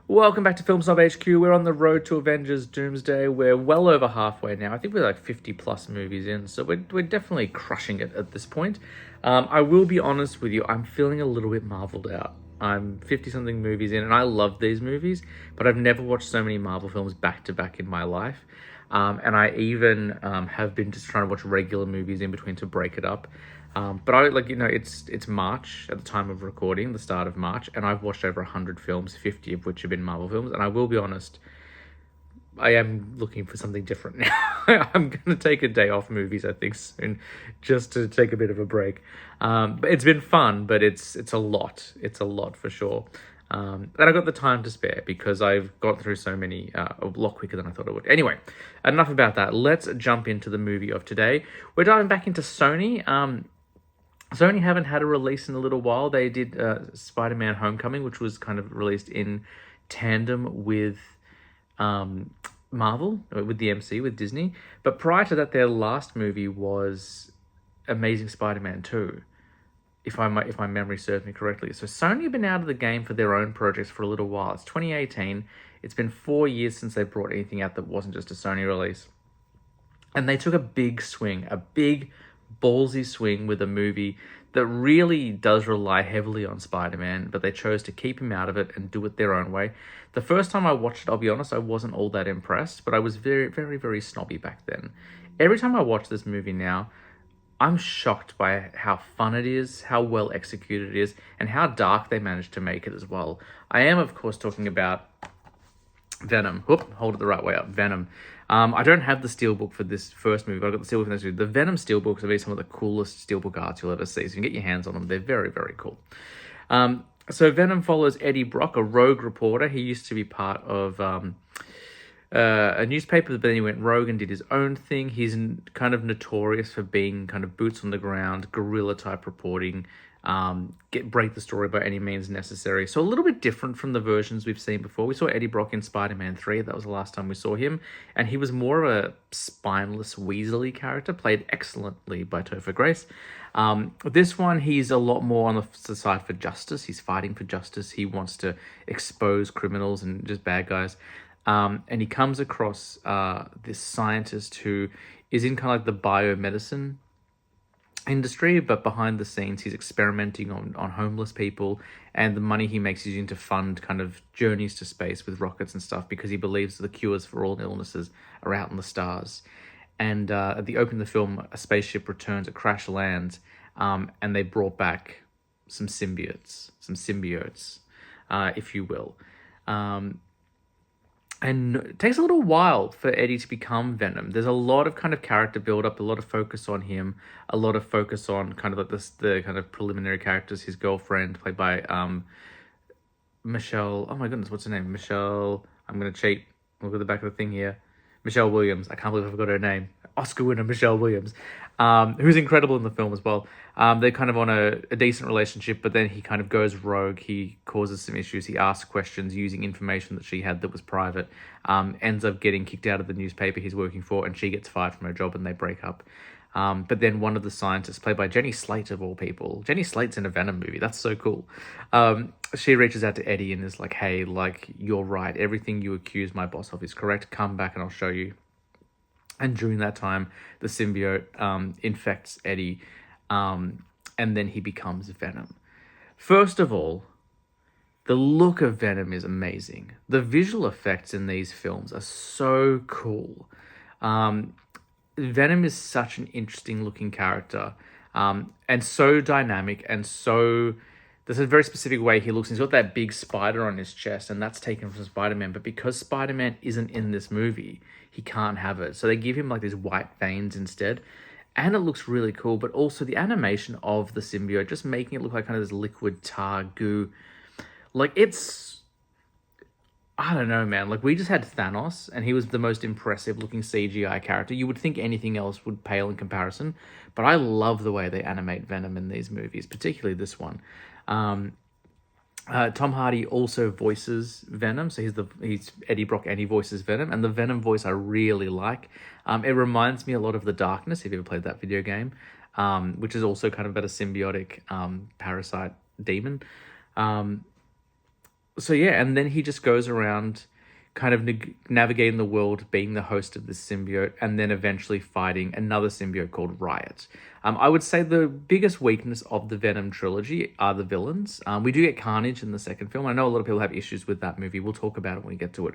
Welcome back to Film Snob HQ. We're on the road to Avengers Doomsday. We're well over halfway now. I think we're like 50 plus movies in, so we're definitely crushing it at this point. I will be honest with you, I'm feeling a little bit marveled out. I'm 50 something movies in, and I love these movies, but I've never watched so many Marvel films back to back in my life. And I even have been just trying to watch regular movies in between to break it up. But it's March at the time of recording, the start of March, and I've watched over 100 films, 50 of which have been Marvel films. And I will be honest, I am looking for something different now. I'm going to take a day off movies, I think, soon, just to take a bit of a break. But it's been fun, but it's a lot. It's a lot for sure. And I got the time to spare because I've gone through so many a lot quicker than I thought I would. Anyway, enough about that. Let's jump into the movie of today. We're diving back into Sony. Sony haven't had a release in a little while. They did Spider-Man Homecoming, which was kind of released in tandem with Marvel, with the MC, with Disney. But prior to that, their last movie was Amazing Spider-Man 2, if my memory serves me correctly. So Sony have been out of the game for their own projects for a little while. It's 2018. It's been 4 years since they brought anything out that wasn't just a Sony release. And they took a big swing, a big ballsy swing with a movie that really does rely heavily on Spider-Man, but they chose to keep him out of it and do it their own way. The first time I watched it, I'll be honest, I wasn't all that impressed, but I was very, very, very snobby back then. Every time I watch this movie now, I'm shocked by how fun it is, how well executed it is, and how dark they managed to make it as well. I am, of course, talking about Venom. Hold it the right way up. Venom. I don't have the steelbook for this first movie, but I've got the steelbook for this movie. The Venom steelbooks are some of the coolest steelbook arts you'll ever see, so you can get your hands on them. They're very, very cool. So Venom follows Eddie Brock, a rogue reporter. He used to be part of a newspaper, but then he went rogue and did his own thing. He's kind of notorious for being kind of boots on the ground, guerrilla type reporting, break the story by any means necessary. So a little bit different from the versions we've seen before. We saw Eddie Brock in Spider-Man 3. That was the last time we saw him. And he was more of a spineless, weaselly character, played excellently by Topher Grace. This one, he's a lot more on the side for justice. He's fighting for justice. He wants to expose criminals and just bad guys. And he comes across this scientist who is in kind of like the biomedicine industry, but behind the scenes he's experimenting on homeless people, and the money he makes is using to fund kind of journeys to space with rockets and stuff, because he believes the cures for all illnesses are out in the stars. And at the opening of the film, a spaceship returns, a crash lands, and they brought back some symbiotes, if you will. And it takes a little while for Eddie to become Venom. There's a lot of kind of character build-up, a lot of focus on him, a lot of focus on kind of like the kind of preliminary characters. His girlfriend, played by Michelle. Oh my goodness, what's her name? Michelle. I'm gonna cheat. Look at the back of the thing here. Michelle Williams. I can't believe I forgot her name. Oscar winner Michelle Williams, who's incredible in the film as well. They're kind of on a decent relationship, but then he kind of goes rogue. He causes some issues. He asks questions using information that she had that was private. Ends up getting kicked out of the newspaper he's working for, and she gets fired from her job, and they break up. But then one of the scientists, played by Jenny Slate of all people, Jenny Slate's in a Venom movie. That's so cool. She reaches out to Eddie and is like, "Hey, like, you're right. Everything you accuse my boss of is correct. Come back and I'll show you." And during that time, the symbiote infects Eddie, and then he becomes Venom. First of all, the look of Venom is amazing. The visual effects in these films are so cool. Venom is such an interesting looking character, and so dynamic, and so there's a very specific way he looks. He's got that big spider on his chest, and that's taken from Spider-Man. But because Spider-Man isn't in this movie, he can't have it. So they give him like these white veins instead. And it looks really cool. But also the animation of the symbiote, just making it look like kind of this liquid tar goo. Like, it's... I don't know, man. Like, we just had Thanos, and he was the most impressive looking CGI character. You would think anything else would pale in comparison. But I love the way they animate Venom in these movies, particularly this one. Tom Hardy also voices Venom, so he's Eddie Brock and he voices Venom, and the Venom voice I really like. It reminds me a lot of The Darkness, if you ever played that video game, which is also kind of about a symbiotic parasite demon. So yeah, and then he just goes around kind of navigating the world, being the host of this symbiote, and then eventually fighting another symbiote called Riot. I would say the biggest weakness of the Venom trilogy are the villains. We do get Carnage in the second film. I know a lot of people have issues with that movie. We'll talk about it when we get to it.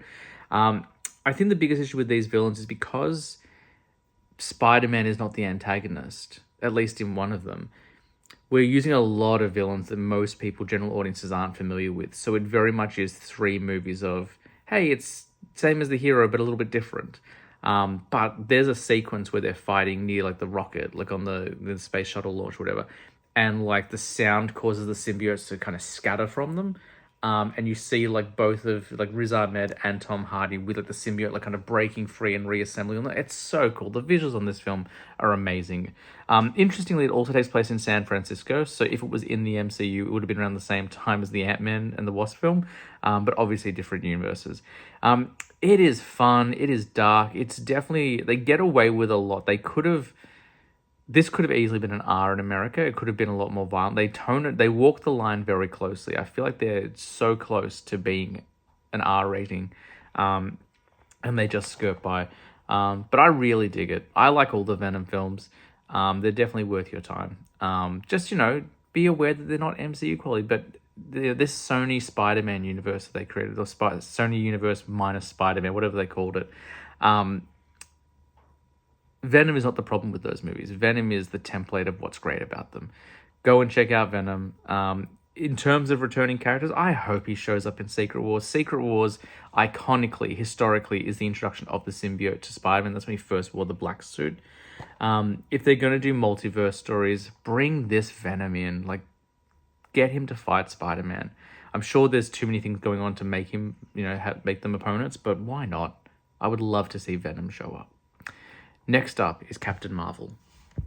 I think the biggest issue with these villains is because Spider-Man is not the antagonist, at least in one of them. We're using a lot of villains that most people, general audiences, aren't familiar with. So it very much is three movies of, hey, it's same as the hero, but a little bit different. But there's a sequence where they're fighting near like the rocket, like on the space shuttle launch, or whatever, and like the sound causes the symbiotes to kind of scatter from them. And you see like both of like Riz Ahmed and Tom Hardy with like the symbiote like kind of breaking free and reassembling. It's so cool. The visuals on this film are amazing. Interestingly, it also takes place in San Francisco. So if it was in the MCU, it would have been around the same time as the Ant-Man and the Wasp film, but obviously different universes. It is fun. It is dark. It's definitely, they get away with a lot. This could have easily been an R in America. It could have been a lot more violent. They walk the line very closely. I feel like they're so close to being an R rating, and they just skirt by. But I really dig it. I like all the Venom films. They're definitely worth your time. Just, be aware that they're not MCU quality, but this Sony Spider-Man universe that they created, or Sony universe minus Spider-Man, whatever they called it, Venom is not the problem with those movies. Venom is the template of what's great about them. Go and check out Venom. In terms of returning characters, I hope he shows up in Secret Wars. Secret Wars, iconically, historically, is the introduction of the symbiote to Spider-Man. That's when he first wore the black suit. If they're going to do multiverse stories, bring this Venom in. Like, get him to fight Spider-Man. I'm sure there's too many things going on to make him, make them opponents, but why not? I would love to see Venom show up. Next up is Captain Marvel.